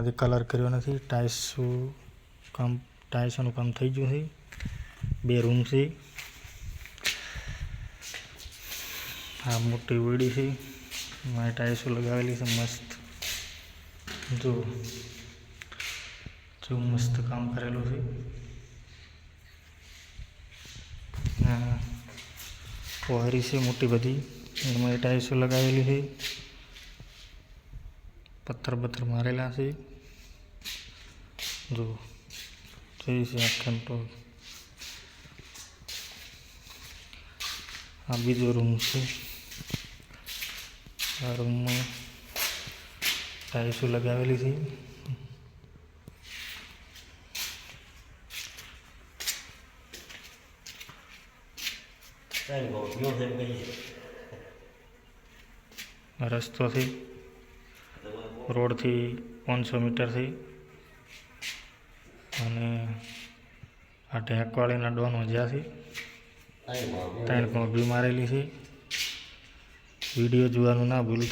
આજે કલર કર્યો નથી. ટાઇલ્સનું કામ થઈ ગયું છે. 2 રૂમ છે. આ મોટી ઓરડી છે. મારે ટાઇલ્સો લગાવેલી છે મસ્ત. જો મસ્ત કામ કરેલું છે. ઓહરી છે મોટી બધી, એમાં ટાઇલ્સો લગાવેલી છે. પથ્થર મારેલા છે. જો જોઈ છે આખા તો. આ બીજો રૂમ છે. આ રૂમમાં ટાઇલ્સો લગાવેલી છે. રસ્તો છે રોડથી 500 મીટર છે. અને આ ઢેંકવાળીના ડોન મજા છે. 3 કોબી મારેલી છે. વિડીયો જોવાનું ના ભૂલતા.